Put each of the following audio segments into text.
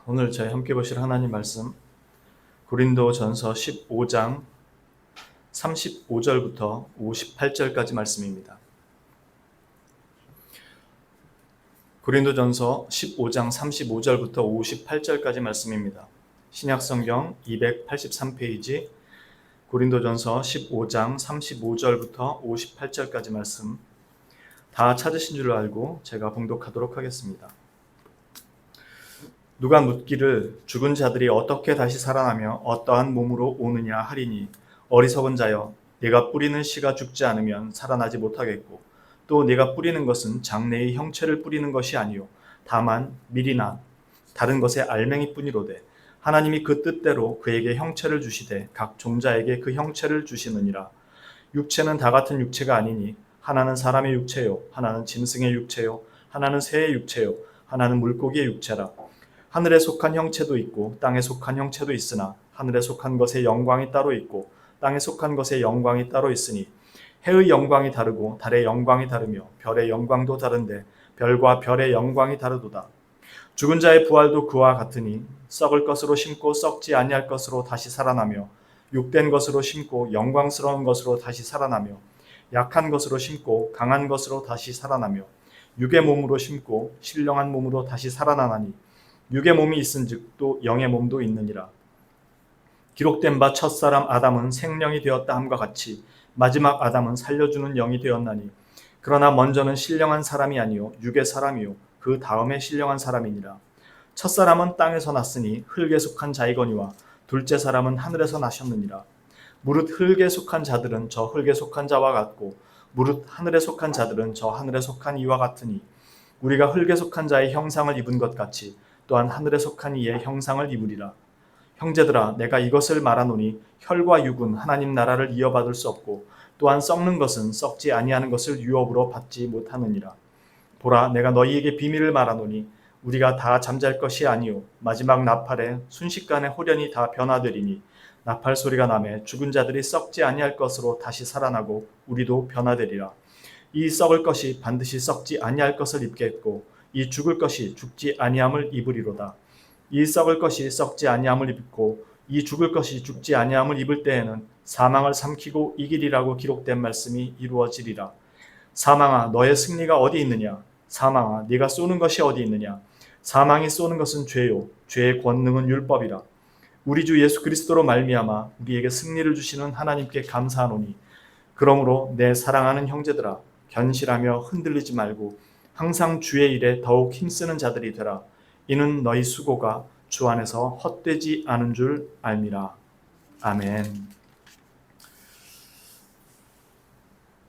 오늘 저희 함께 보실 하나님 말씀 고린도전서 15장 35절부터 58절까지 말씀입니다. 고린도전서 15장 35절부터 58절까지 말씀입니다. 신약성경 283페이지 고린도전서 15장 35절부터 58절까지 말씀 다 찾으신 줄 알고 제가 봉독하도록 하겠습니다. 누가 묻기를 죽은 자들이 어떻게 다시 살아나며 어떠한 몸으로 오느냐 하리니 어리석은 자여 네가 뿌리는 씨가 죽지 않으면 살아나지 못하겠고 또 네가 뿌리는 것은 장래의 형체를 뿌리는 것이 아니요 다만 밀이나 다른 것의 알맹이뿐이로되 하나님이 그 뜻대로 그에게 형체를 주시되 각 종자에게 그 형체를 주시느니라. 육체는 다 같은 육체가 아니니 하나는 사람의 육체요 하나는 짐승의 육체요 하나는 새의 육체요 하나는 물고기의 육체라. 하늘에 속한 형체도 있고 땅에 속한 형체도 있으나 하늘에 속한 것의 영광이 따로 있고 땅에 속한 것의 영광이 따로 있으니 해의 영광이 다르고 달의 영광이 다르며 별의 영광도 다른데 별과 별의 영광이 다르도다. 죽은 자의 부활도 그와 같으니 썩을 것으로 심고 썩지 아니할 것으로 다시 살아나며 육된 것으로 심고 영광스러운 것으로 다시 살아나며 약한 것으로 심고 강한 것으로 다시 살아나며 육의 몸으로 심고 신령한 몸으로 다시 살아나나니 육의 몸이 있은즉 또 영의 몸도 있느니라. 기록된 바 첫사람 아담은 생령이 되었다 함과 같이 마지막 아담은 살려주는 영이 되었나니 그러나 먼저는 신령한 사람이 아니요 육의 사람이요 그 다음에 신령한 사람이니라. 첫사람은 땅에서 났으니 흙에 속한 자이거니와 둘째 사람은 하늘에서 나셨느니라. 무릇 흙에 속한 자들은 저 흙에 속한 자와 같고 무릇 하늘에 속한 자들은 저 하늘에 속한 이와 같으니 우리가 흙에 속한 자의 형상을 입은 것 같이 또한 하늘에 속한 이의 형상을 입으리라. 형제들아 내가 이것을 말하노니 혈과 육은 하나님 나라를 이어받을 수 없고 또한 썩는 것은 썩지 아니하는 것을 유업으로 받지 못하느니라. 보라 내가 너희에게 비밀을 말하노니 우리가 다 잠잘 것이 아니요 마지막 나팔에 순식간에 홀연히 다 변화되리니 나팔 소리가 나매 죽은 자들이 썩지 아니할 것으로 다시 살아나고 우리도 변화되리라. 이 썩을 것이 반드시 썩지 아니할 것을 입겠고 이 죽을 것이 죽지 아니함을 입으리로다. 이 썩을 것이 썩지 아니함을 입고 이 죽을 것이 죽지 아니함을 입을 때에는 사망을 삼키고 이기리라고 기록된 말씀이 이루어지리라. 사망아 너의 승리가 어디 있느냐? 사망아 네가 쏘는 것이 어디 있느냐? 사망이 쏘는 것은 죄요 죄의 권능은 율법이라. 우리 주 예수 그리스도로 말미암아 우리에게 승리를 주시는 하나님께 감사하노니 그러므로 내 사랑하는 형제들아 견실하며 흔들리지 말고 항상 주의 일에 더욱 힘쓰는 자들이 되라. 이는 너희 수고가 주 안에서 헛되지 않은 줄 알미라. 아멘.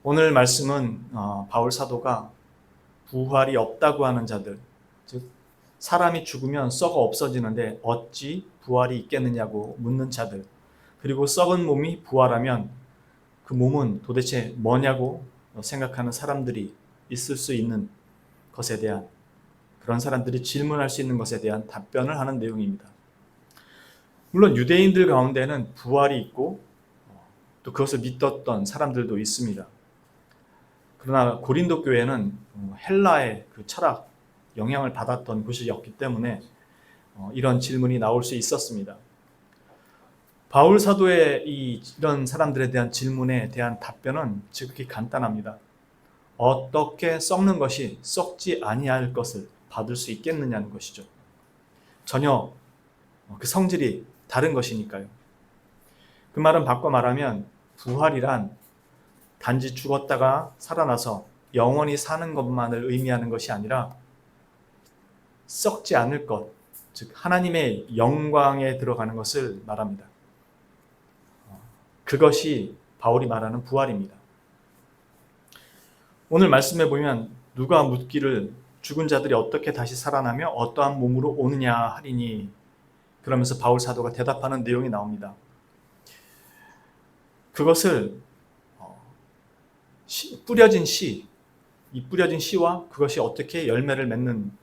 오늘 말씀은 바울 사도가 부활이 없다고 하는 자들, 즉 사람이 죽으면 썩어 없어지는데 어찌 부활이 있겠느냐고 묻는 자들, 그리고 썩은 몸이 부활하면 그 몸은 도대체 뭐냐고 생각하는 사람들이 있을 수 있는 것에 대한, 그런 사람들이 질문할 수 있는 것에 대한 답변을 하는 내용입니다. 물론 유대인들 가운데는 부활이 있고 또 그것을 믿었던 사람들도 있습니다. 그러나 고린도 교회는 헬라의 그 철학 영향을 받았던 곳이었기 때문에 이런 질문이 나올 수 있었습니다. 바울 사도의 이런 사람들에 대한 질문에 대한 답변은 지극히 간단합니다. 어떻게 썩는 것이 썩지 아니할 것을 받을 수 있겠느냐는 것이죠. 전혀 그 성질이 다른 것이니까요. 그 말은 바꿔 말하면 부활이란 단지 죽었다가 살아나서 영원히 사는 것만을 의미하는 것이 아니라 썩지 않을 것, 즉 하나님의 영광에 들어가는 것을 말합니다. 그것이 바울이 말하는 부활입니다. 오늘 말씀에 보면 누가 묻기를 죽은 자들이 어떻게 다시 살아나며 어떠한 몸으로 오느냐 하리니, 그러면서 바울 사도가 대답하는 내용이 나옵니다. 그것을 뿌려진 씨, 이 뿌려진 씨와 그것이 어떻게 열매를 맺는,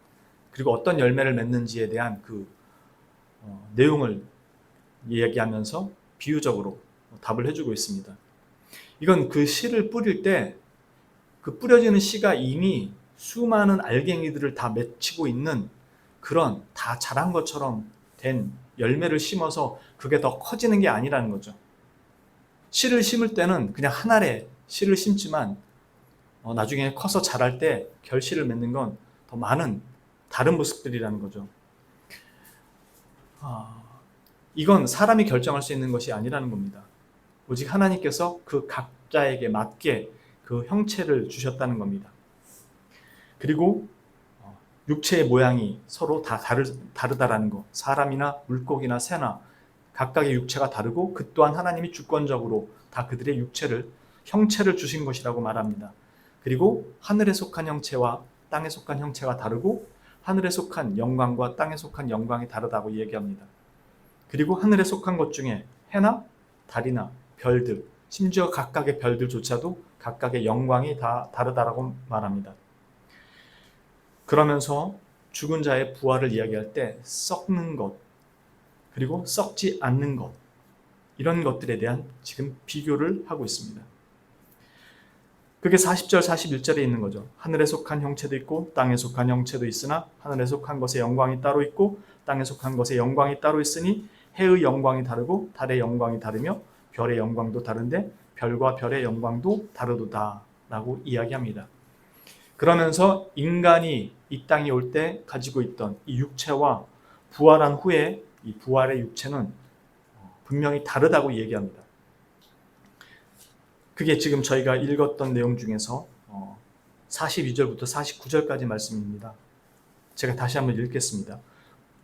그리고 어떤 열매를 맺는지에 대한 그 내용을 이야기하면서 비유적으로 답을 해주고 있습니다. 이건 그 씨를 뿌릴 때 그 뿌려지는 씨가 이미 수많은 알갱이들을 다 맺히고 있는 그런 다 자란 것처럼 된 열매를 심어서 그게 더 커지는 게 아니라는 거죠. 씨를 심을 때는 그냥 한 알에 씨를 심지만 나중에 커서 자랄 때 결실을 맺는 건 더 많은 다른 모습들이라는 거죠. 이건 사람이 결정할 수 있는 것이 아니라는 겁니다. 오직 하나님께서 그 각자에게 맞게 그 형체를 주셨다는 겁니다. 그리고 육체의 모양이 서로 다 다르다라는 것. 사람이나 물고기나 새나 각각의 육체가 다르고 그 또한 하나님이 주권적으로 다 그들의 형체를 주신 것이라고 말합니다. 그리고 하늘에 속한 형체와 땅에 속한 형체가 다르고 하늘에 속한 영광과 땅에 속한 영광이 다르다고 얘기합니다. 그리고 하늘에 속한 것 중에 해나 달이나 별들, 심지어 각각의 별들조차도 각각의 영광이 다 다르다라고 말합니다. 그러면서 죽은 자의 부활을 이야기할 때 썩는 것, 그리고 썩지 않는 것, 이런 것들에 대한 지금 비교를 하고 있습니다. 그게 40절, 41절에 있는 거죠. 하늘에 속한 형체도 있고 땅에 속한 형체도 있으나 하늘에 속한 것의 영광이 따로 있고 땅에 속한 것의 영광이 따로 있으니 해의 영광이 다르고 달의 영광이 다르며 별의 영광도 다른데 별과 별의 영광도 다르도다 라고 이야기합니다. 그러면서 인간이 이 땅에 올 때 가지고 있던 이 육체와 부활한 후에 이 부활의 육체는 분명히 다르다고 얘기합니다. 그게 지금 저희가 읽었던 내용 중에서 42절부터 49절까지 말씀입니다. 제가 다시 한번 읽겠습니다.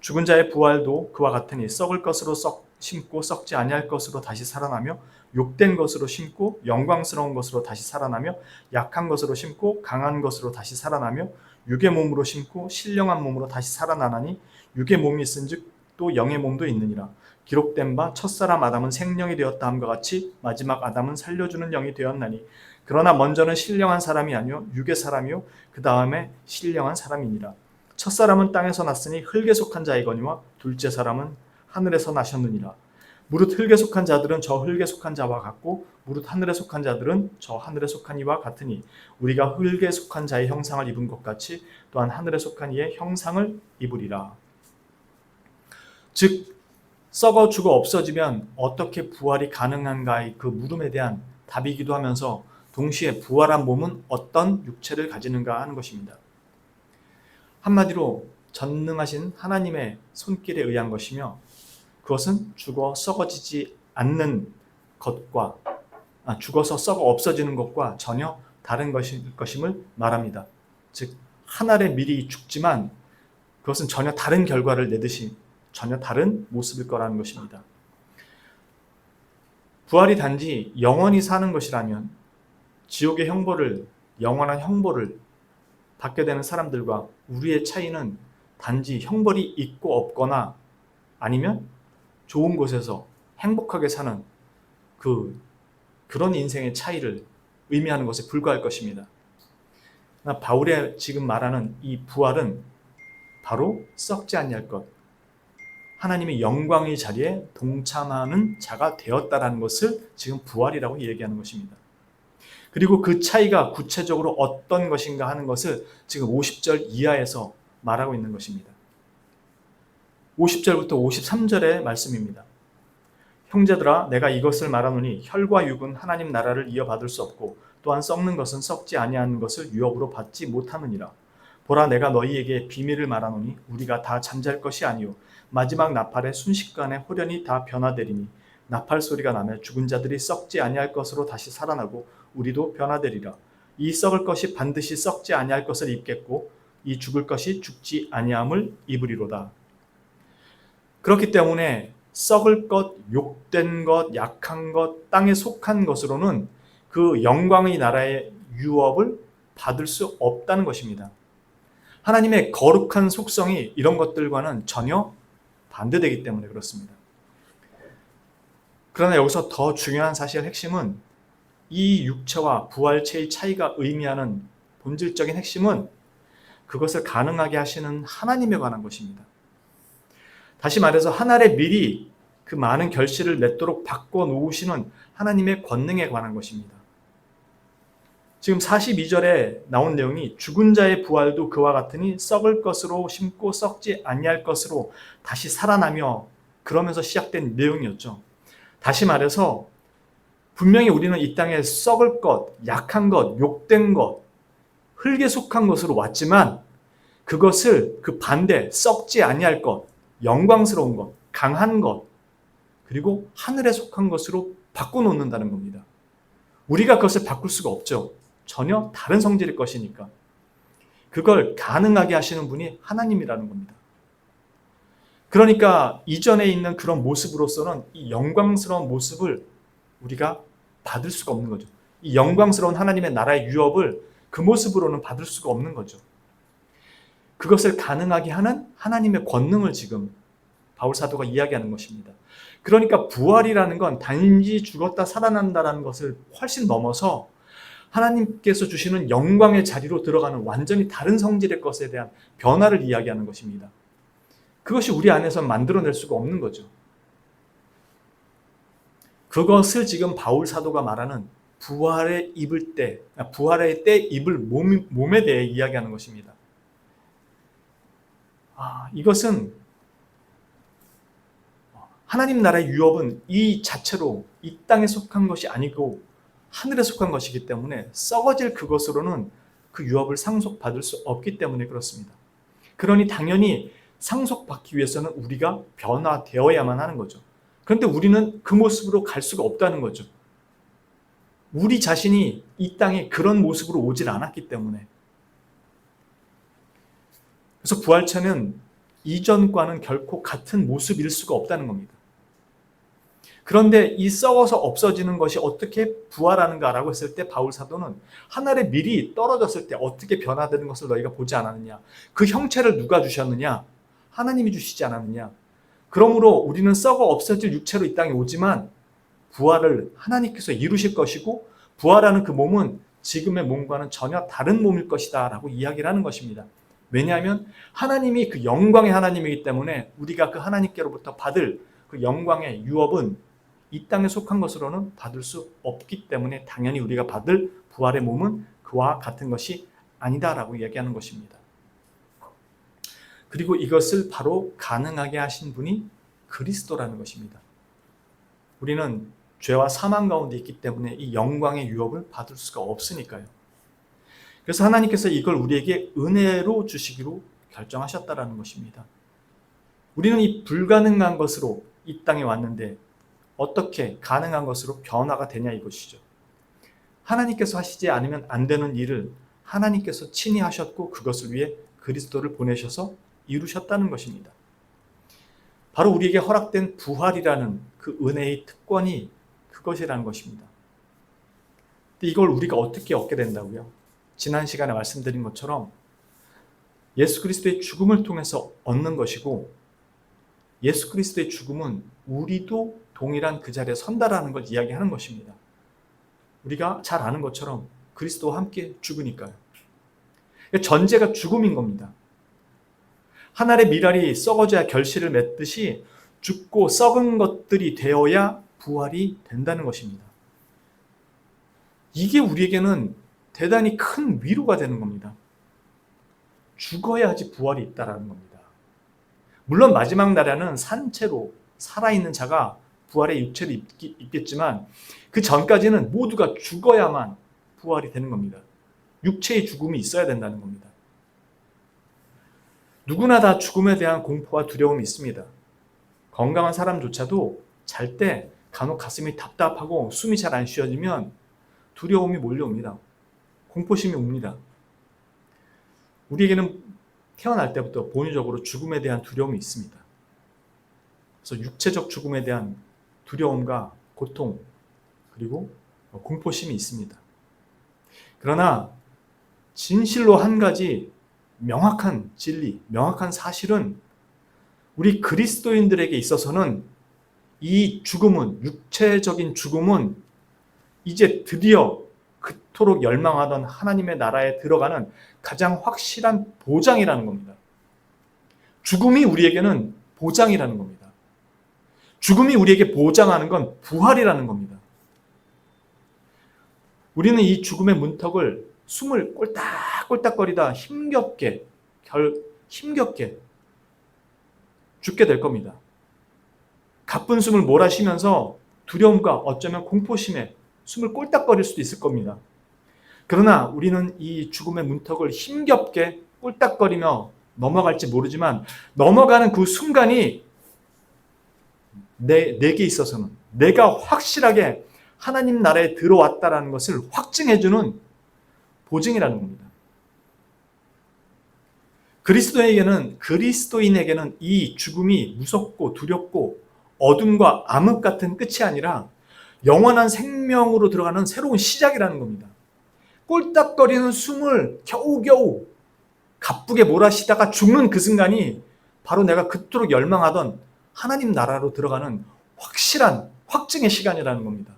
죽은 자의 부활도 그와 같으니 썩을 것으로 심고 썩지 아니할 것으로 다시 살아나며 욕된 것으로 심고 영광스러운 것으로 다시 살아나며 약한 것으로 심고 강한 것으로 다시 살아나며 육의 몸으로 심고 신령한 몸으로 다시 살아나나니 육의 몸이 있은즉 또 영의 몸도 있느니라. 기록된 바 첫사람 아담은 생령이 되었다 함과 같이 마지막 아담은 살려주는 영이 되었나니 그러나 먼저는 신령한 사람이 아니요 육의 사람이요 그 다음에 신령한 사람이니라. 첫사람은 땅에서 났으니 흙에 속한 자이거니와 둘째 사람은 하늘에서 나셨느니라. 무릇 흙에 속한 자들은 저 흙에 속한 자와 같고 무릇 하늘에 속한 자들은 저 하늘에 속한 이와 같으니 우리가 흙에 속한 자의 형상을 입은 것 같이 또한 하늘에 속한 이의 형상을 입으리라. 즉 썩어 죽어 없어지면 어떻게 부활이 가능한가의 그 물음에 대한 답이기도 하면서 동시에 부활한 몸은 어떤 육체를 가지는가 하는 것입니다. 한마디로 전능하신 하나님의 손길에 의한 것이며 그것은 죽어 썩어지지 않는 것과 죽어서 썩어 없어지는 것과 전혀 다른 것임을 말합니다. 즉 한 알에 미리 죽지만 그것은 전혀 다른 결과를 내듯이 전혀 다른 모습일 거라는 것입니다. 부활이 단지 영원히 사는 것이라면 지옥의 영원한 형벌을 받게 되는 사람들과 우리의 차이는 단지 형벌이 있고 없거나 아니면 좋은 곳에서 행복하게 사는 그런 인생의 차이를 의미하는 것에 불과할 것입니다. 바울이 지금 말하는 이 부활은 바로 썩지 아니할 것, 하나님의 영광의 자리에 동참하는 자가 되었다라는 것을 지금 부활이라고 얘기하는 것입니다. 그리고 그 차이가 구체적으로 어떤 것인가 하는 것을 지금 50절 이하에서 말하고 있는 것입니다. 50절부터 53절의 말씀입니다. 형제들아 내가 이것을 말하노니 혈과 육은 하나님 나라를 이어받을 수 없고 또한 썩는 것은 썩지 아니하는 것을 유업으로 받지 못하느니라. 보라 내가 너희에게 비밀을 말하노니 우리가 다 잠잘 것이 아니요 마지막 나팔에 순식간에 호련히 다 변화되리니 나팔 소리가 나며 죽은 자들이 썩지 아니할 것으로 다시 살아나고 우리도 변화되리라. 이 썩을 것이 반드시 썩지 아니할 것을 입겠고 이 죽을 것이 죽지 아니함을 입으리로다. 그렇기 때문에 썩을 것, 욕된 것, 약한 것, 땅에 속한 것으로는 그 영광의 나라의 유업을 받을 수 없다는 것입니다. 하나님의 거룩한 속성이 이런 것들과는 전혀 반대되기 때문에 그렇습니다. 그러나 여기서 더 중요한 사실 핵심은 이 육체와 부활체의 차이가 의미하는 본질적인 핵심은 그것을 가능하게 하시는 하나님에 관한 것입니다. 다시 말해서 한 알에 미리 그 많은 결실을 맺도록 바꿔 놓으시는 하나님의 권능에 관한 것입니다. 지금 42절에 나온 내용이 죽은 자의 부활도 그와 같으니 썩을 것으로 심고 썩지 아니할 것으로 다시 살아나며, 그러면서 시작된 내용이었죠. 다시 말해서 분명히 우리는 이 땅에 썩을 것, 약한 것, 욕된 것, 흙에 속한 것으로 왔지만 그것을 그 반대 썩지 아니할 것, 영광스러운 것, 강한 것, 그리고 하늘에 속한 것으로 바꿔놓는다는 겁니다. 우리가 그것을 바꿀 수가 없죠. 전혀 다른 성질의 것이니까. 그걸 가능하게 하시는 분이 하나님이라는 겁니다. 그러니까 이전에 있는 그런 모습으로서는 이 영광스러운 모습을 우리가 받을 수가 없는 거죠. 이 영광스러운 하나님의 나라의 유업을 그 모습으로는 받을 수가 없는 거죠. 그것을 가능하게 하는 하나님의 권능을 지금 바울 사도가 이야기하는 것입니다. 그러니까 부활이라는 건 단지 죽었다 살아난다는 것을 훨씬 넘어서 하나님께서 주시는 영광의 자리로 들어가는 완전히 다른 성질의 것에 대한 변화를 이야기하는 것입니다. 그것이 우리 안에서 만들어낼 수가 없는 거죠. 그것을 지금 바울 사도가 말하는 부활의 때 입을 몸에 대해 이야기하는 것입니다. 이것은 하나님 나라의 유업은 이 자체로 이 땅에 속한 것이 아니고 하늘에 속한 것이기 때문에 썩어질 그것으로는 그 유업을 상속받을 수 없기 때문에 그렇습니다. 그러니 당연히 상속받기 위해서는 우리가 변화되어야만 하는 거죠. 그런데 우리는 그 모습으로 갈 수가 없다는 거죠. 우리 자신이 이 땅에 그런 모습으로 오질 않았기 때문에. 그래서 부활체는 이전과는 결코 같은 모습일 수가 없다는 겁니다. 그런데 이 썩어서 없어지는 것이 어떻게 부활하는가라고 했을 때 바울 사도는 하늘의 밀이 떨어졌을 때 어떻게 변화되는 것을 너희가 보지 않았느냐. 그 형체를 누가 주셨느냐. 하나님이 주시지 않았느냐. 그러므로 우리는 썩어 없어질 육체로 이 땅에 오지만 부활을 하나님께서 이루실 것이고 부활하는 그 몸은 지금의 몸과는 전혀 다른 몸일 것이다 라고 이야기를 하는 것입니다. 왜냐하면 하나님이 그 영광의 하나님이기 때문에 우리가 그 하나님께로부터 받을 그 영광의 유업은 이 땅에 속한 것으로는 받을 수 없기 때문에 당연히 우리가 받을 부활의 몸은 그와 같은 것이 아니다라고 이야기하는 것입니다. 그리고 이것을 바로 가능하게 하신 분이 그리스도라는 것입니다. 우리는 죄와 사망 가운데 있기 때문에 이 영광의 유업을 받을 수가 없으니까요. 그래서 하나님께서 이걸 우리에게 은혜로 주시기로 결정하셨다라는 것입니다. 우리는 이 불가능한 것으로 이 땅에 왔는데 어떻게 가능한 것으로 변화가 되냐 이것이죠. 하나님께서 하시지 않으면 안 되는 일을 하나님께서 친히 하셨고 그것을 위해 그리스도를 보내셔서 이루셨다는 것입니다. 바로 우리에게 허락된 부활이라는 그 은혜의 특권이 그것이라는 것입니다. 근데 이걸 우리가 어떻게 얻게 된다고요? 지난 시간에 말씀드린 것처럼 예수 그리스도의 죽음을 통해서 얻는 것이고 예수 그리스도의 죽음은 우리도 동일한 그 자리에 선다라는 걸 이야기하는 것입니다. 우리가 잘 아는 것처럼 그리스도와 함께 죽으니까요. 전제가 죽음인 겁니다. 하늘의 밀알이 썩어져야 결실을 맺듯이 죽고 썩은 것들이 되어야 부활이 된다는 것입니다. 이게 우리에게는 대단히 큰 위로가 되는 겁니다. 죽어야지 부활이 있다는 겁니다. 물론 마지막 날에는 산채로 살아있는 자가 부활의 육체를 입겠지만 그 전까지는 모두가 죽어야만 부활이 되는 겁니다. 육체의 죽음이 있어야 된다는 겁니다. 누구나 다 죽음에 대한 공포와 두려움이 있습니다. 건강한 사람조차도 잘 때 간혹 가슴이 답답하고 숨이 잘 안 쉬어지면 두려움이 몰려옵니다. 공포심이 옵니다. 우리에게는 태어날 때부터 본유적으로 죽음에 대한 두려움이 있습니다. 그래서 육체적 죽음에 대한 두려움과 고통 그리고 공포심이 있습니다. 그러나 진실로 한 가지 명확한 진리, 명확한 사실은 우리 그리스도인들에게 있어서는 이 죽음은, 육체적인 죽음은 이제 드디어 그토록 열망하던 하나님의 나라에 들어가는 가장 확실한 보장이라는 겁니다. 죽음이 우리에게는 보장이라는 겁니다. 죽음이 우리에게 보장하는 건 부활이라는 겁니다. 우리는 이 죽음의 문턱을 숨을 꼴딱꼴딱거리다 힘겹게 죽게 될 겁니다. 가쁜 숨을 몰아쉬면서 두려움과 어쩌면 공포심에 숨을 꼴딱거릴 수도 있을 겁니다. 그러나 우리는 이 죽음의 문턱을 힘겹게 꼴딱거리며 넘어갈지 모르지만 넘어가는 그 순간이 내게 있어서는 내가 확실하게 하나님 나라에 들어왔다라는 것을 확증해주는 보증이라는 겁니다. 그리스도인에게는 이 죽음이 무섭고 두렵고 어둠과 암흑 같은 끝이 아니라 영원한 생명으로 들어가는 새로운 시작이라는 겁니다. 꼴딱거리는 숨을 겨우겨우 가쁘게 몰아쉬다가 죽는 그 순간이 바로 내가 그토록 열망하던 하나님 나라로 들어가는 확실한 확증의 시간이라는 겁니다.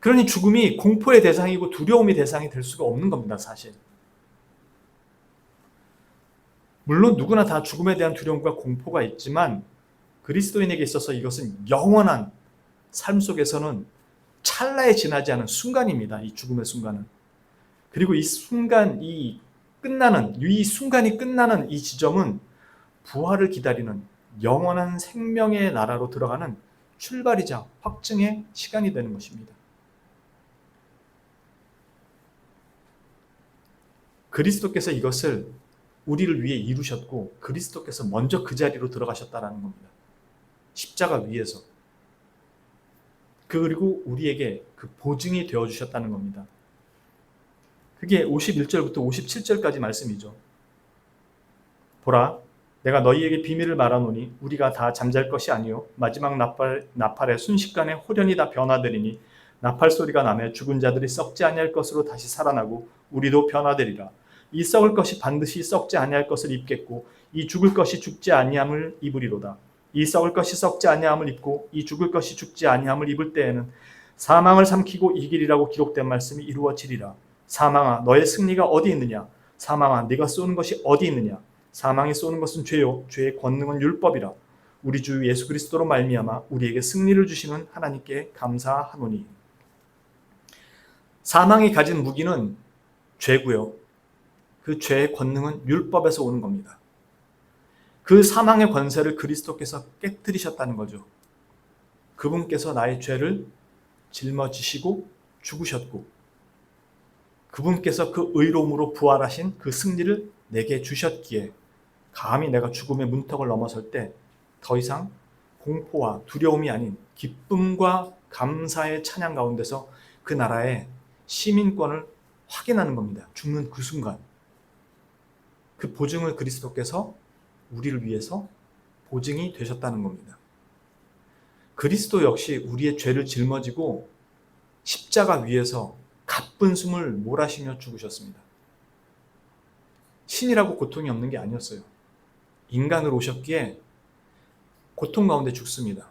그러니 죽음이 공포의 대상이고 두려움의 대상이 될 수가 없는 겁니다, 사실. 물론 누구나 다 죽음에 대한 두려움과 공포가 있지만 그리스도인에게 있어서 이것은 영원한 삶 속에서는 찰나에 지나지 않은 순간입니다. 이 죽음의 순간은. 그리고 이 순간이 끝나는 이 지점은 부활을 기다리는 영원한 생명의 나라로 들어가는 출발이자 확증의 시간이 되는 것입니다. 그리스도께서 이것을 우리를 위해 이루셨고 그리스도께서 먼저 그 자리로 들어가셨다는 겁니다. 십자가 위에서. 그리고 우리에게 그 보증이 되어주셨다는 겁니다. 그게 51절부터 57절까지 말씀이죠. 보라, 내가 너희에게 비밀을 말하노니 우리가 다 잠잘 것이 아니요 마지막 나팔의 순식간에 홀연히 다 변화되리니 나팔 소리가 나며 죽은 자들이 썩지 아니할 것으로 다시 살아나고 우리도 변화되리라. 이 썩을 것이 반드시 썩지 아니할 것을 입겠고 이 죽을 것이 죽지 아니함을 입으리로다. 이 썩을 것이 썩지 아니함을 입고 이 죽을 것이 죽지 아니함을 입을 때에는 사망을 삼키고 이기리라고 기록된 말씀이 이루어지리라. 사망아, 너의 승리가 어디 있느냐? 사망아, 네가 쏘는 것이 어디 있느냐? 사망이 쏘는 것은 죄요, 죄의 권능은 율법이라. 우리 주 예수 그리스도로 말미암아 우리에게 승리를 주시는 하나님께 감사하노니. 사망이 가진 무기는 죄고요. 그 죄의 권능은 율법에서 오는 겁니다. 그 사망의 권세를 그리스도께서 깨뜨리셨다는 거죠. 그분께서 나의 죄를 짊어지시고 죽으셨고 그분께서 그 의로움으로 부활하신 그 승리를 내게 주셨기에 감히 내가 죽음의 문턱을 넘어설 때 더 이상 공포와 두려움이 아닌 기쁨과 감사의 찬양 가운데서 그 나라의 시민권을 확인하는 겁니다. 죽는 그 순간. 그 보증을 그리스도께서 우리를 위해서 보증이 되셨다는 겁니다. 그리스도 역시 우리의 죄를 짊어지고 십자가 위에서 가쁜 숨을 몰아쉬며 죽으셨습니다. 신이라고 고통이 없는 게 아니었어요. 인간으로 오셨기에 고통 가운데 죽습니다.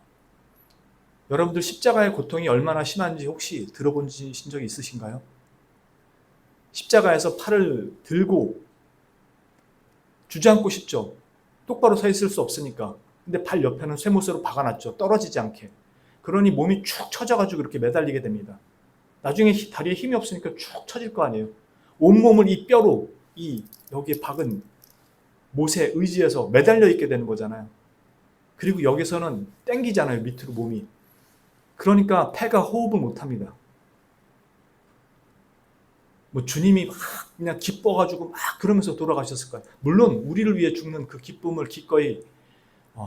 여러분들 십자가의 고통이 얼마나 심한지 혹시 들어보신 적이 있으신가요? 십자가에서 팔을 들고 주저앉고 싶죠. 똑바로 서 있을 수 없으니까. 근데 발 옆에는 쇠못으로 박아놨죠. 떨어지지 않게. 그러니 몸이 축 처져가지고 이렇게 매달리게 됩니다. 나중에 다리에 힘이 없으니까 축 처질 거 아니에요. 온몸을 이 뼈로 여기에 박은 못에 의지해서 매달려 있게 되는 거잖아요. 그리고 여기서는 땡기잖아요. 밑으로 몸이. 그러니까 폐가 호흡을 못합니다. 주님이 막 그냥 기뻐가지고 막 그러면서 돌아가셨을 거예요. 물론 우리를 위해 죽는 그 기쁨을 기꺼이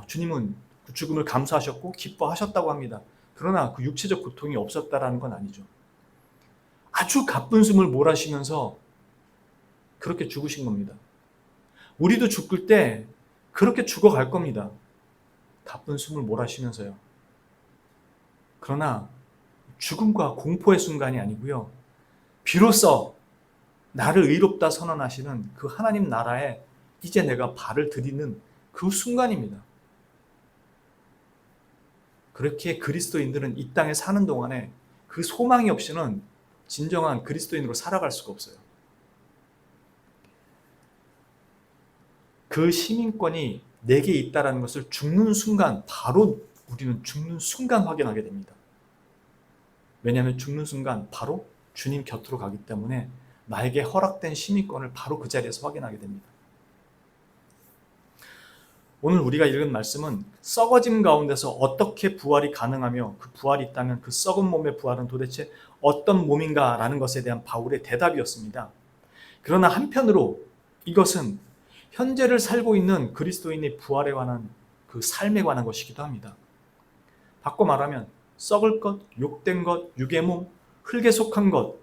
주님은 그 죽음을 감수하셨고 기뻐하셨다고 합니다. 그러나 그 육체적 고통이 없었다라는 건 아니죠. 아주 가쁜 숨을 몰아쉬면서 그렇게 죽으신 겁니다. 우리도 죽을 때 그렇게 죽어갈 겁니다. 가쁜 숨을 몰아쉬면서요. 그러나 죽음과 공포의 순간이 아니고요. 비로소 나를 의롭다 선언하시는 그 하나님 나라에 이제 내가 발을 들이는 그 순간입니다. 그렇게 그리스도인들은 이 땅에 사는 동안에 그 소망이 없이는 진정한 그리스도인으로 살아갈 수가 없어요. 그 시민권이 내게 있다는 것을 죽는 순간, 바로 우리는 죽는 순간 확인하게 됩니다. 왜냐하면 죽는 순간 바로 주님 곁으로 가기 때문에 나에게 허락된 시민권을 바로 그 자리에서 확인하게 됩니다. 오늘 우리가 읽은 말씀은 썩어짐 가운데서 어떻게 부활이 가능하며 그 부활이 있다면 그 썩은 몸의 부활은 도대체 어떤 몸인가 라는 것에 대한 바울의 대답이었습니다. 그러나 한편으로 이것은 현재를 살고 있는 그리스도인의 부활에 관한 그 삶에 관한 것이기도 합니다. 바꿔 말하면 썩을 것, 욕된 것, 육의 몸, 흙에 속한 것,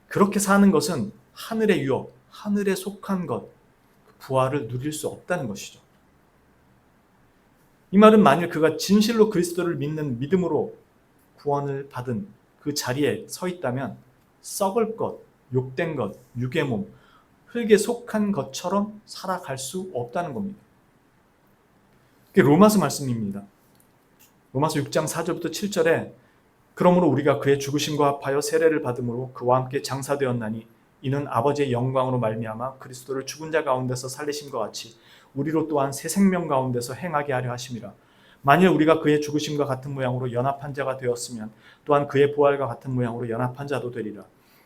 그렇게 사는 것은 하늘의 유업, 하늘에 속한 것, 부활을 누릴 수 없다는 것이죠. 이 말은 만일 그가 진실로 그리스도를 믿는 믿음으로 구원을 받은 그 자리에 서 있다면 썩을 것, 욕된 것, 육의 몸, 흙에 속한 것처럼 살아갈 수 없다는 겁니다. 그게 로마서 말씀입니다. 로마서 6장 4절부터 7절에 그러므로 우리가 그의 죽으심과 합하여 세례를 받음으로 그와 함께 장사되었나니 이는 아버지의 영광으로 말미암아 그리스도를 죽은 자 가운데서 살리심과 같이 우리로 또한 새 생명 가운데서 행하게 하려 하심이라. 만일 우리가 그의 죽으심과 같은 모양으로 연합한 자가 되었으면 또한 그의 부활과 같은 모양으로 연합한 자도 되리라.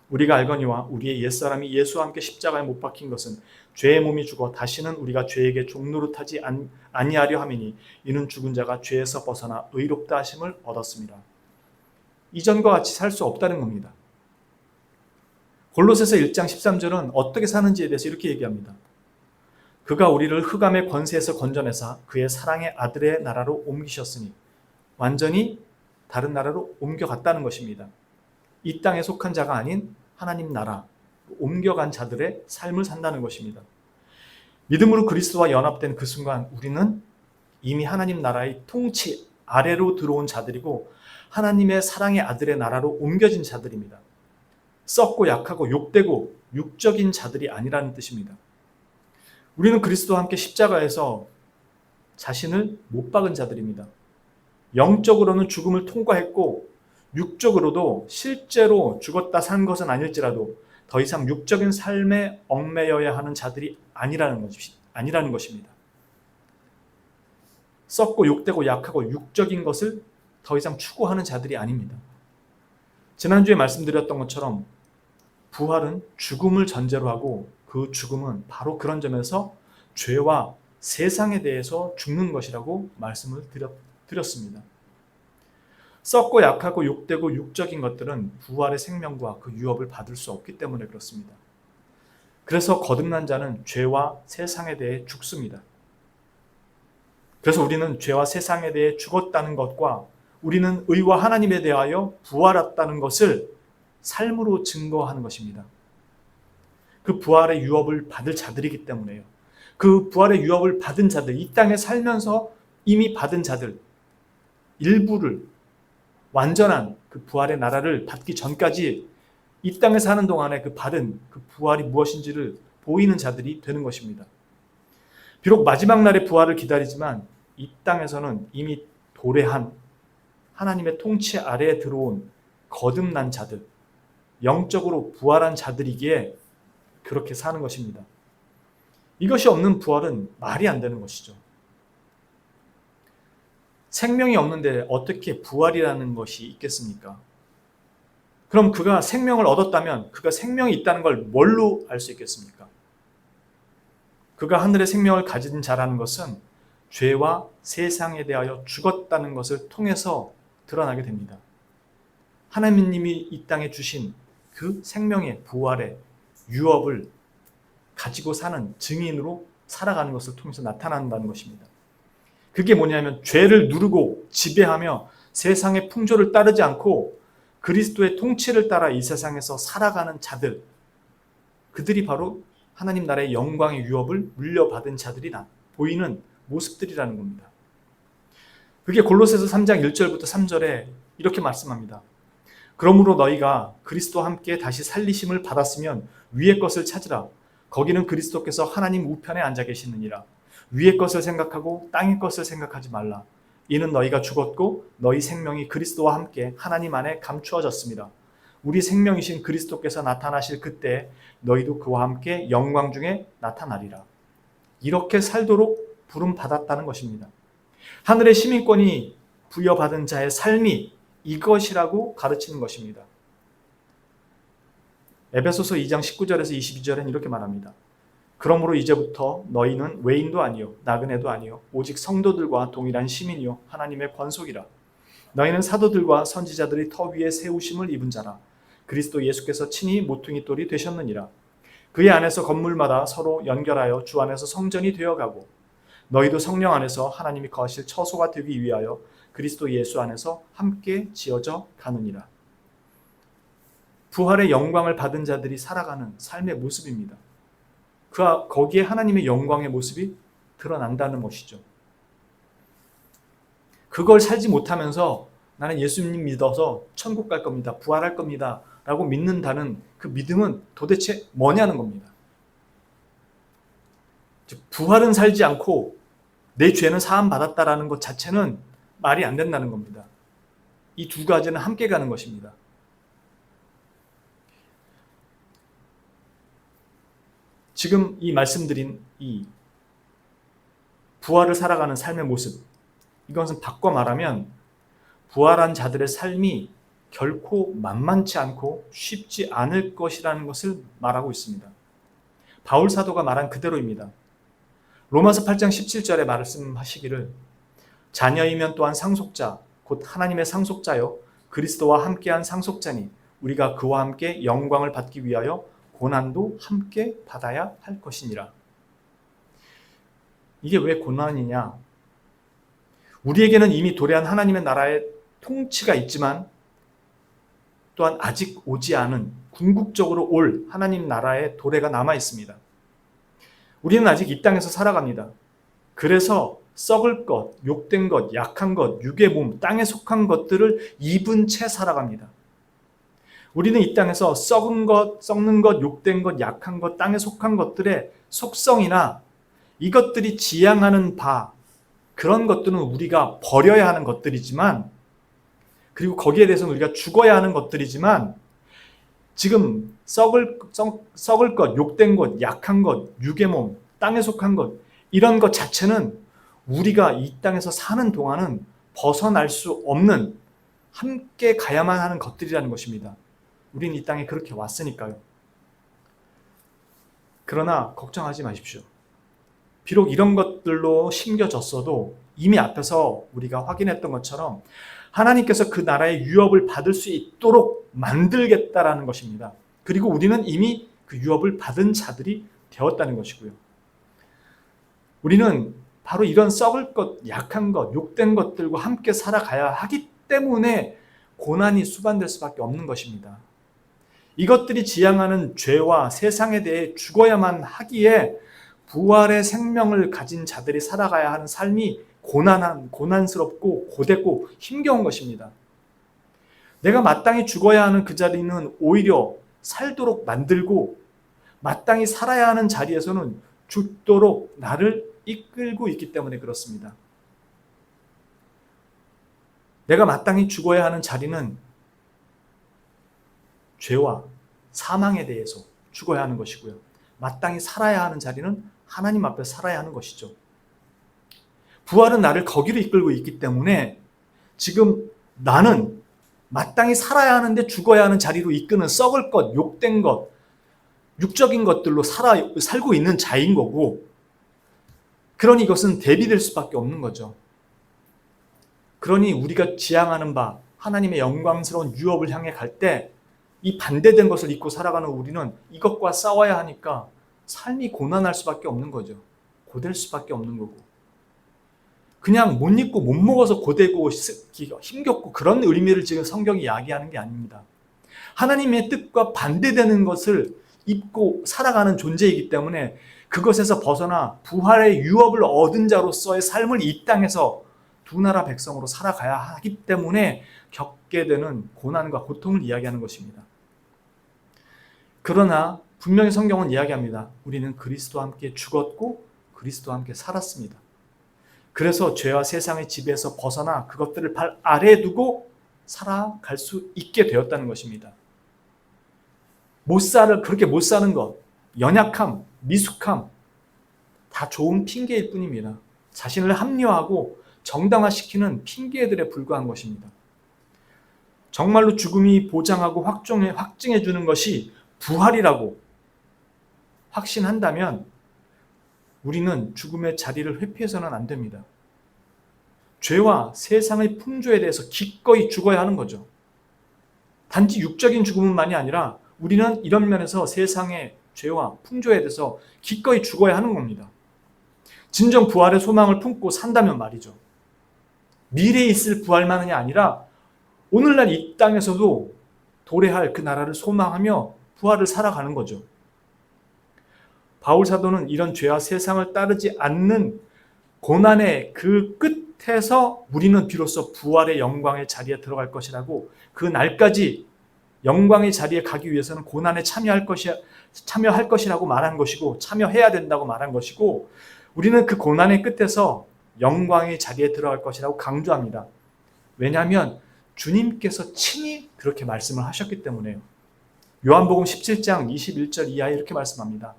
우리가 알거니와 우리의 옛사람이 예수와 함께 십자가에 못 박힌 것은 죄의 몸이 죽어 다시는 우리가 죄에게 종노릇하지 아니하려 함이니 이는 죽은 자가 죄에서 벗어나 의롭다 하심을 얻었습니다. 이전과 같이 살 수 없다는 겁니다. 골로새서 1장 13절은 어떻게 사는지에 대해서 이렇게 얘기합니다. 그가 우리를 흑암의 권세에서 건져내사 그의 사랑의 아들의 나라로 옮기셨으니 완전히 다른 나라로 옮겨갔다는 것입니다. 이 땅에 속한 자가 아닌 하나님 나라, 옮겨간 자들의 삶을 산다는 것입니다. 믿음으로 그리스도와 연합된 그 순간 우리는 이미 하나님 나라의 통치 아래로 들어온 자들이고 하나님의 사랑의 아들의 나라로 옮겨진 자들입니다. 썩고 약하고 욕되고 육적인 자들이 아니라는 뜻입니다. 우리는 그리스도와 함께 십자가에서 자신을 못 박은 자들입니다. 영적으로는 죽음을 통과했고 육적으로도 실제로 죽었다 산 것은 아닐지라도 더 이상 육적인 삶에 얽매여야 하는 자들이 아니라는 것입니다. 썩고 욕되고 약하고 육적인 것을 더 이상 추구하는 자들이 아닙니다. 지난주에 말씀드렸던 것처럼 부활은 죽음을 전제로 하고 그 죽음은 바로 그런 점에서 죄와 세상에 대해서 죽는 것이라고 말씀을 드렸습니다. 썩고 약하고 욕되고 육적인 것들은 부활의 생명과 그 유업을 받을 수 없기 때문에 그렇습니다. 그래서 거듭난 자는 죄와 세상에 대해 죽습니다. 그래서 우리는 죄와 세상에 대해 죽었다는 것과 우리는 의와 하나님에 대하여 부활했다는 것을 삶으로 증거하는 것입니다. 그 부활의 유업을 받을 자들이기 때문에요. 그 부활의 유업을 받은 자들, 이 땅에 살면서 이미 받은 자들, 일부를 완전한 그 부활의 나라를 받기 전까지 이 땅에 사는 동안에 그 받은 그 부활이 무엇인지를 보이는 자들이 되는 것입니다. 비록 마지막 날의 부활을 기다리지만 이 땅에서는 이미 도래한 하나님의 통치 아래에 들어온 거듭난 자들, 영적으로 부활한 자들이기에 그렇게 사는 것입니다. 이것이 없는 부활은 말이 안 되는 것이죠. 생명이 없는데 어떻게 부활이라는 것이 있겠습니까? 그럼 그가 생명을 얻었다면 그가 생명이 있다는 걸 뭘로 알 수 있겠습니까? 그가 하늘의 생명을 가진 자라는 것은 죄와 세상에 대하여 죽었다는 것을 통해서 드러나게 됩니다. 하나님이 이 땅에 주신 그 생명의 부활의 유업을 가지고 사는 증인으로 살아가는 것을 통해서 나타난다는 것입니다. 그게 뭐냐면 죄를 누르고 지배하며 세상의 풍조를 따르지 않고 그리스도의 통치를 따라 이 세상에서 살아가는 자들, 그들이 바로 하나님 나라의 영광의 유업을 물려받은 자들이 보이는 모습들이라는 겁니다. 그게 골로새서 3장 1절부터 3절에 이렇게 말씀합니다. 그러므로 너희가 그리스도와 함께 다시 살리심을 받았으면 위의 것을 찾으라. 거기는 그리스도께서 하나님 우편에 앉아 계시느니라. 위의 것을 생각하고 땅의 것을 생각하지 말라. 이는 너희가 죽었고 너희 생명이 그리스도와 함께 하나님 안에 감추어졌습니다. 우리 생명이신 그리스도께서 나타나실 그때 너희도 그와 함께 영광 중에 나타나리라. 이렇게 살도록 부름받았다는 것입니다. 하늘의 시민권이 부여받은 자의 삶이 이것이라고 가르치는 것입니다. 에베소서 2장 19절에서 22절엔 이렇게 말합니다. 그러므로 이제부터 너희는 외인도 아니요 나그네도 아니요 오직 성도들과 동일한 시민이요 하나님의 권속이라. 너희는 사도들과 선지자들이 터 위에 세우심을 입은 자라. 그리스도 예수께서 친히 모퉁이 돌이 되셨느니라. 그의 안에서 건물마다 서로 연결하여 주 안에서 성전이 되어가고 너희도 성령 안에서 하나님이 거하실 처소가 되기 위하여 그리스도 예수 안에서 함께 지어져 가느니라. 부활의 영광을 받은 자들이 살아가는 삶의 모습입니다. 거기에 하나님의 영광의 모습이 드러난다는 것이죠. 그걸 살지 못하면서 나는 예수님 믿어서 천국 갈 겁니다. 부활할 겁니다. 라고 믿는다는 그 믿음은 도대체 뭐냐는 겁니다. 부활은 살지 않고 내 죄는 사함 받았다라는 것 자체는 말이 안 된다는 겁니다. 이 두 가지는 함께 가는 것입니다. 지금 이 말씀드린 이 부활을 살아가는 삶의 모습, 이것은 바꿔 말하면 부활한 자들의 삶이 결코 만만치 않고 쉽지 않을 것이라는 것을 말하고 있습니다. 바울 사도가 말한 그대로입니다. 로마서 8장 17절에 말씀하시기를 자녀이면 또한 상속자 곧 하나님의 상속자요 그리스도와 함께한 상속자니 우리가 그와 함께 영광을 받기 위하여 고난도 함께 받아야 할 것이니라. 이게 왜 고난이냐? 우리에게는 이미 도래한 하나님의 나라의 통치가 있지만 또한 아직 오지 않은 궁극적으로 올 하나님 나라의 도래가 남아 있습니다. 우리는 아직 이 땅에서 살아갑니다. 그래서 썩을 것, 욕된 것, 약한 것, 육의 몸, 땅에 속한 것들을 입은 채 살아갑니다. 우리는 이 땅에서 썩은 것, 썩는 것, 욕된 것, 약한 것, 땅에 속한 것들의 속성이나 이것들이 지향하는 바, 그런 것들은 우리가 버려야 하는 것들이지만, 그리고 거기에 대해서는 우리가 죽어야 하는 것들이지만, 지금 썩을 것, 욕된 것, 약한 것, 육의 몸, 땅에 속한 것, 이런 것 자체는 우리가 이 땅에서 사는 동안은 벗어날 수 없는, 함께 가야만 하는 것들이라는 것입니다. 우리는 이 땅에 그렇게 왔으니까요. 그러나 걱정하지 마십시오. 비록 이런 것들로 심겨졌어도 이미 앞에서 우리가 확인했던 것처럼 하나님께서 그 나라의 유업을 받을 수 있도록 만들겠다라는 것입니다. 그리고 우리는 이미 그 유업을 받은 자들이 되었다는 것이고요. 우리는 바로 이런 썩을 것, 약한 것, 욕된 것들과 함께 살아가야 하기 때문에 고난이 수반될 수밖에 없는 것입니다. 이것들이 지향하는 죄와 세상에 대해 죽어야만 하기에 부활의 생명을 가진 자들이 살아가야 하는 삶이 고난스럽고 고되고 힘겨운 것입니다. 내가 마땅히 죽어야 하는 그 자리는 오히려 살도록 만들고 마땅히 살아야 하는 자리에서는 죽도록 나를 이끌고 있기 때문에 그렇습니다. 내가 마땅히 죽어야 하는 자리는 죄와 사망에 대해서 죽어야 하는 것이고요. 마땅히 살아야 하는 자리는 하나님 앞에 살아야 하는 것이죠. 부활은 나를 거기로 이끌고 있기 때문에 지금 나는 마땅히 살아야 하는데 죽어야 하는 자리로 이끄는 썩을 것, 욕된 것, 육적인 것들로 살고 있는 자인 거고, 그러니 이것은 대비될 수밖에 없는 거죠. 그러니 우리가 지향하는 바 하나님의 영광스러운 유업을 향해 갈 때 이 반대된 것을 잊고 살아가는 우리는 이것과 싸워야 하니까 삶이 고난할 수밖에 없는 거죠. 고될 수밖에 없는 거고. 그냥 못 입고 못 먹어서 고되고 힘겹고 그런 의미를 지금 성경이 이야기하는 게 아닙니다. 하나님의 뜻과 반대되는 것을 입고 살아가는 존재이기 때문에 그것에서 벗어나 부활의 유업을 얻은 자로서의 삶을 이 땅에서 두 나라 백성으로 살아가야 하기 때문에 겪게 되는 고난과 고통을 이야기하는 것입니다. 그러나 분명히 성경은 이야기합니다. 우리는 그리스도와 함께 죽었고 그리스도와 함께 살았습니다. 그래서 죄와 세상의 지배에서 벗어나 그것들을 발 아래에 두고 살아갈 수 있게 되었다는 것입니다. 그렇게 못 사는 것, 연약함, 미숙함, 다 좋은 핑계일 뿐입니다. 자신을 합리화하고 정당화시키는 핑계들에 불과한 것입니다. 정말로 죽음이 보장하고 확증해 주는 것이 부활이라고 확신한다면 우리는 죽음의 자리를 회피해서는 안 됩니다. 죄와 세상의 풍조에 대해서 기꺼이 죽어야 하는 거죠. 단지 육적인 죽음만이 아니라 우리는 이런 면에서 세상의 죄와 풍조에 대해서 기꺼이 죽어야 하는 겁니다. 진정 부활의 소망을 품고 산다면 말이죠. 미래에 있을 부활만이 아니라 오늘날 이 땅에서도 도래할 그 나라를 소망하며 부활을 살아가는 거죠. 바울 사도는 이런 죄와 세상을 따르지 않는 고난의 그 끝에서 우리는 비로소 부활의 영광의 자리에 들어갈 것이라고, 그 날까지 영광의 자리에 가기 위해서는 고난에 참여할 것이라고 말한 것이고, 참여해야 된다고 말한 것이고, 우리는 그 고난의 끝에서 영광의 자리에 들어갈 것이라고 강조합니다. 왜냐하면 주님께서 친히 그렇게 말씀을 하셨기 때문에요. 요한복음 17장 21절 이하에 이렇게 말씀합니다.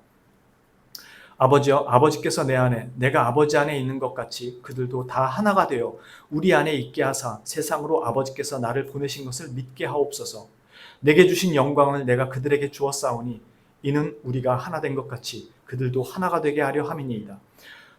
아버지여, 아버지께서 내 안에, 내가 아버지 안에 있는 것 같이 그들도 다 하나가 되어 우리 안에 있게 하사 세상으로 아버지께서 나를 보내신 것을 믿게 하옵소서. 내게 주신 영광을 내가 그들에게 주었사오니 이는 우리가 하나 된 것 같이 그들도 하나가 되게 하려 함이니이다.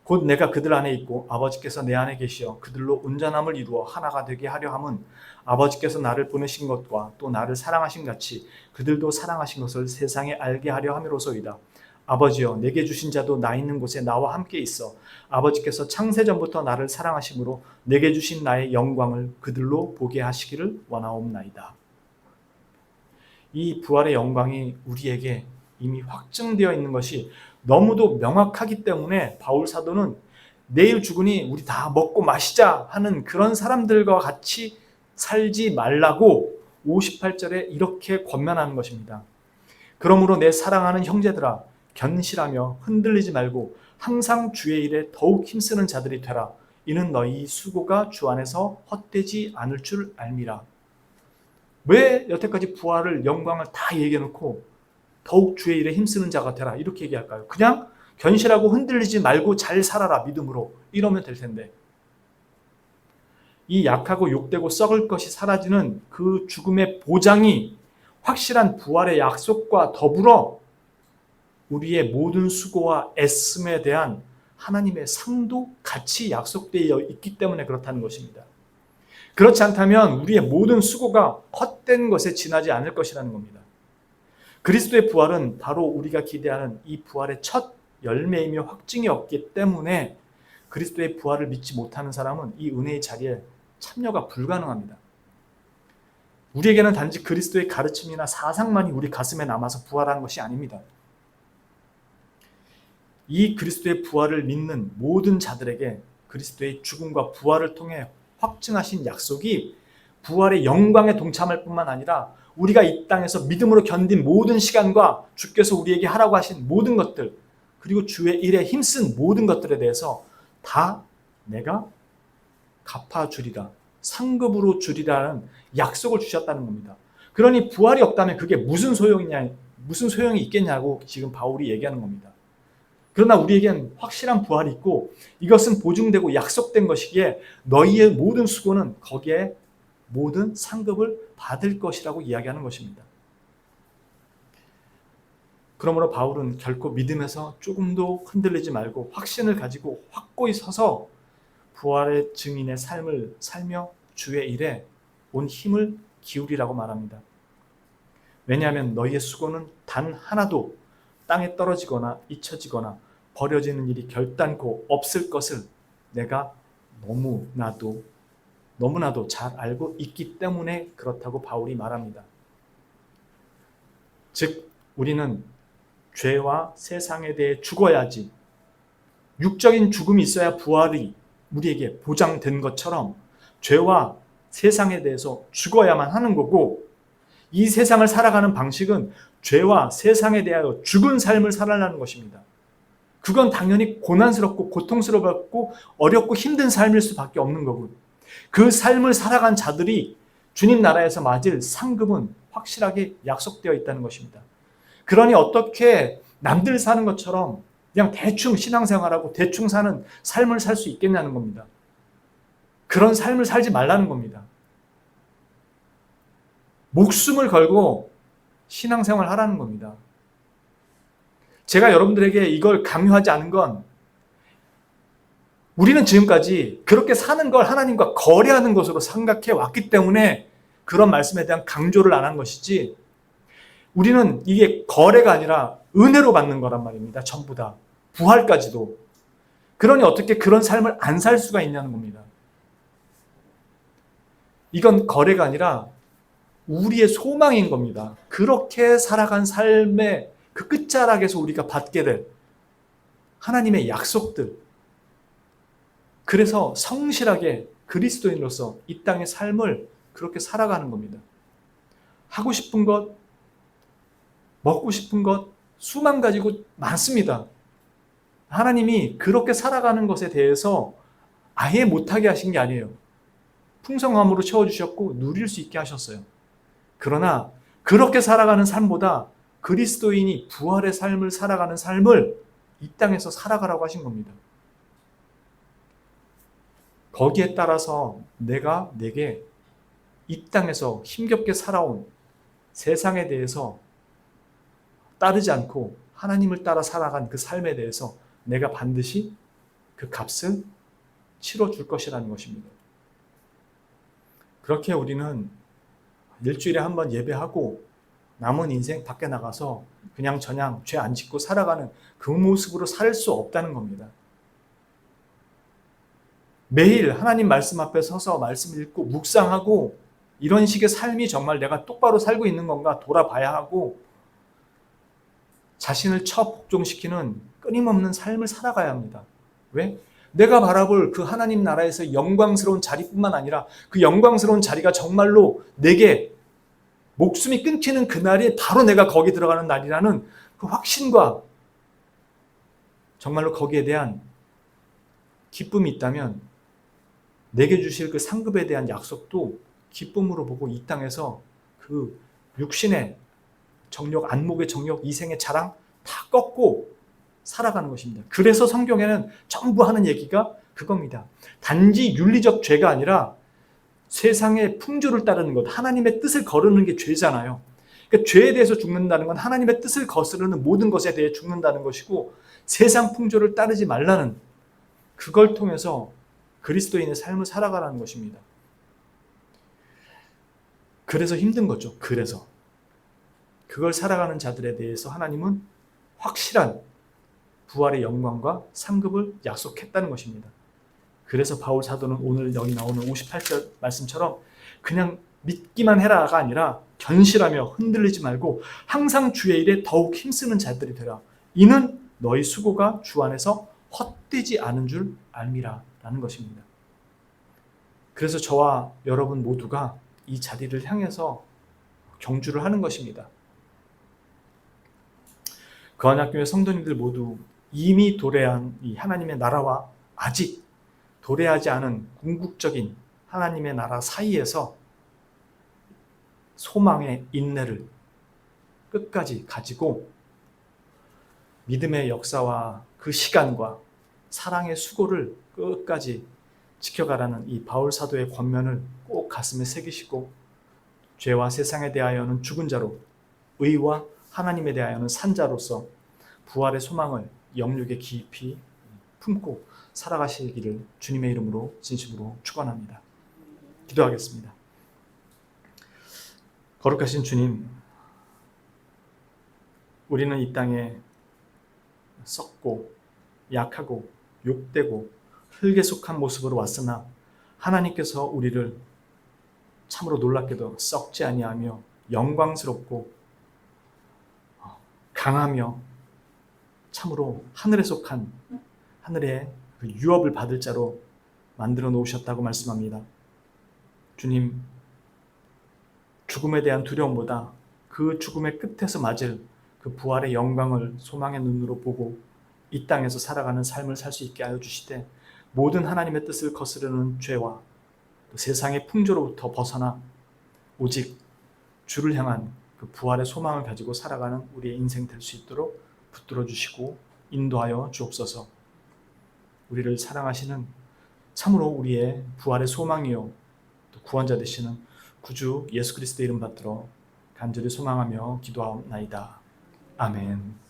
곧 내가 그들 안에 있고 아버지께서 내 안에 계시어 그들로 온전함을 이루어 하나가 되게 하려 함은 아버지께서 나를 보내신 것과 또 나를 사랑하신 같이 그들도 사랑하신 것을 세상에 알게 하려 함이로소이다. 아버지여, 내게 주신 자도 나 있는 곳에 나와 함께 있어 아버지께서 창세전부터 나를 사랑하심으로 내게 주신 나의 영광을 그들로 보게 하시기를 원하옵나이다. 이 부활의 영광이 우리에게 이미 확증되어 있는 것이 너무도 명확하기 때문에 바울 사도는 내일 죽으니 우리 다 먹고 마시자 하는 그런 사람들과 같이 살지 말라고 58절에 이렇게 권면하는 것입니다. 그러므로 내 사랑하는 형제들아, 견실하며 흔들리지 말고 항상 주의 일에 더욱 힘쓰는 자들이 되라. 이는 너희 수고가 주 안에서 헛되지 않을 줄 알미라. 왜 여태까지 부활을, 영광을 다 얘기해놓고 더욱 주의 일에 힘쓰는 자가 되라 이렇게 얘기할까요? 그냥 견실하고 흔들리지 말고 잘 살아라 믿음으로, 이러면 될 텐데, 이 약하고 욕되고 썩을 것이 사라지는 그 죽음의 보장이 확실한 부활의 약속과 더불어 우리의 모든 수고와 애씀에 대한 하나님의 상도 같이 약속되어 있기 때문에 그렇다는 것입니다. 그렇지 않다면 우리의 모든 수고가 헛된 것에 지나지 않을 것이라는 겁니다. 그리스도의 부활은 바로 우리가 기대하는 이 부활의 첫 열매이며 확증이 없기 때문에 그리스도의 부활을 믿지 못하는 사람은 이 은혜의 자리에 참여가 불가능합니다. 우리에게는 단지 그리스도의 가르침이나 사상만이 우리 가슴에 남아서 부활하는 것이 아닙니다. 이 그리스도의 부활을 믿는 모든 자들에게 그리스도의 죽음과 부활을 통해 확증하신 약속이 부활의 영광에 동참할 뿐만 아니라 우리가 이 땅에서 믿음으로 견딘 모든 시간과 주께서 우리에게 하라고 하신 모든 것들, 그리고 주의 일에 힘쓴 모든 것들에 대해서 다 내가 갚아주리라, 상급으로 주리라는 약속을 주셨다는 겁니다. 그러니 부활이 없다면 그게 무슨 소용이 있겠냐고 지금 바울이 얘기하는 겁니다. 그러나 우리에겐 확실한 부활이 있고 이것은 보증되고 약속된 것이기에 너희의 모든 수고는 거기에 모든 상급을 받을 것이라고 이야기하는 것입니다. 그러므로 바울은 결코 믿음에서 조금도 흔들리지 말고 확신을 가지고 확고히 서서 부활의 증인의 삶을 살며 주의 일에 온 힘을 기울이라고 말합니다. 왜냐하면 너희의 수고는 단 하나도 땅에 떨어지거나 잊혀지거나 버려지는 일이 결단코 없을 것을 내가 너무나도 잘 알고 있기 때문에 그렇다고 바울이 말합니다. 즉 우리는 죄와 세상에 대해 죽어야지, 육적인 죽음이 있어야 부활이 우리에게 보장된 것처럼 죄와 세상에 대해서 죽어야만 하는 거고, 이 세상을 살아가는 방식은 죄와 세상에 대하여 죽은 삶을 살아가는 것입니다. 그건 당연히 고난스럽고 고통스럽고 어렵고 힘든 삶일 수밖에 없는 거고, 그 삶을 살아간 자들이 주님 나라에서 맞을 상급은 확실하게 약속되어 있다는 것입니다. 그러니 어떻게 남들 사는 것처럼 그냥 대충 신앙생활하고 대충 사는 삶을 살 수 있겠냐는 겁니다. 그런 삶을 살지 말라는 겁니다. 목숨을 걸고 신앙생활 하라는 겁니다. 제가 여러분들에게 이걸 강요하지 않은 건 우리는 지금까지 그렇게 사는 걸 하나님과 거래하는 것으로 생각해 왔기 때문에 그런 말씀에 대한 강조를 안 한 것이지, 우리는 이게 거래가 아니라 은혜로 받는 거란 말입니다. 전부 다. 부활까지도. 그러니 어떻게 그런 삶을 안 살 수가 있냐는 겁니다. 이건 거래가 아니라 우리의 소망인 겁니다. 그렇게 살아간 삶의 그 끝자락에서 우리가 받게 될 하나님의 약속들. 그래서 성실하게 그리스도인으로서 이 땅의 삶을 그렇게 살아가는 겁니다. 하고 싶은 것, 먹고 싶은 것, 수만 가지고 많습니다. 하나님이 그렇게 살아가는 것에 대해서 아예 못하게 하신 게 아니에요. 풍성함으로 채워주셨고 누릴 수 있게 하셨어요. 그러나 그렇게 살아가는 삶보다 그리스도인이 부활의 삶을 살아가는 삶을 이 땅에서 살아가라고 하신 겁니다. 거기에 따라서 내게 이 땅에서 힘겹게 살아온 세상에 대해서 따르지 않고 하나님을 따라 살아간 그 삶에 대해서 내가 반드시 그 값을 치러줄 것이라는 것입니다. 그렇게 우리는 일주일에 한 번 예배하고 남은 인생 밖에 나가서 그냥 저냥 죄 안 짓고 살아가는 그 모습으로 살 수 없다는 겁니다. 매일 하나님 말씀 앞에 서서 말씀 읽고 묵상하고 이런 식의 삶이 정말 내가 똑바로 살고 있는 건가 돌아봐야 하고, 자신을 복종시키는 끊임없는 삶을 살아가야 합니다. 왜? 내가 바라볼 그 하나님 나라에서 영광스러운 자리뿐만 아니라 그 영광스러운 자리가 정말로 내게 목숨이 끊기는 그날이 바로 내가 거기 들어가는 날이라는 그 확신과 정말로 거기에 대한 기쁨이 있다면 내게 주실 그 상급에 대한 약속도 기쁨으로 보고 이 땅에서 그 육신의 정욕, 안목의 정욕, 이생의 자랑 다 꺾고 살아가는 것입니다. 그래서 성경에는 전부 하는 얘기가 그겁니다. 단지 윤리적 죄가 아니라 세상의 풍조를 따르는 것, 하나님의 뜻을 거르는 게 죄잖아요. 그러니까 죄에 대해서 죽는다는 건 하나님의 뜻을 거스르는 모든 것에 대해 죽는다는 것이고, 세상 풍조를 따르지 말라는, 그걸 통해서 그리스도인의 삶을 살아가라는 것입니다. 그래서 힘든 거죠. 그래서 그걸 살아가는 자들에 대해서 하나님은 확실한 부활의 영광과 상급을 약속했다는 것입니다. 그래서 바울 사도는 오늘 여기 나오는 58절 말씀처럼 그냥 믿기만 해라가 아니라 견실하며 흔들리지 말고 항상 주의 일에 더욱 힘쓰는 자들이 되라. 이는 너희 수고가 주 안에서 헛되지 않은 줄 알미라 라는 것입니다. 그래서 저와 여러분 모두가 이 자리를 향해서 경주를 하는 것입니다. 거한학교의 성도님들 모두 이미 도래한 이 하나님의 나라와 아직 도래하지 않은 궁극적인 하나님의 나라 사이에서 소망의 인내를 끝까지 가지고 믿음의 역사와 그 시간과 사랑의 수고를 끝까지 지켜가라는 이 바울 사도의 권면을 꼭 가슴에 새기시고, 죄와 세상에 대하여는 죽은 자로, 의와 하나님에 대하여는 산 자로서 부활의 소망을 영육에 깊이 품고 살아가시기를 주님의 이름으로 진심으로 축원합니다. 기도하겠습니다. 거룩하신 주님, 우리는 이 땅에 썩고 약하고 욕되고 흙에 속한 모습으로 왔으나 하나님께서 우리를 참으로 놀랍게도 썩지 아니하며 영광스럽고 강하며 참으로 하늘에 속한 하늘의 그 유업을 받을 자로 만들어 놓으셨다고 말씀합니다. 주님, 죽음에 대한 두려움보다 그 죽음의 끝에서 맞을 그 부활의 영광을 소망의 눈으로 보고 이 땅에서 살아가는 삶을 살 수 있게 하여 주시되, 모든 하나님의 뜻을 거스르는 죄와 또 세상의 풍조로부터 벗어나 오직 주를 향한 그 부활의 소망을 가지고 살아가는 우리의 인생 될 수 있도록 붙들어 주시고 인도하여 주옵소서. 우리를 사랑하시는 참으로 우리의 부활의 소망이요 또 구원자 되시는 구주 예수 그리스도의 이름 받들어 간절히 소망하며 기도하옵나이다. 아멘.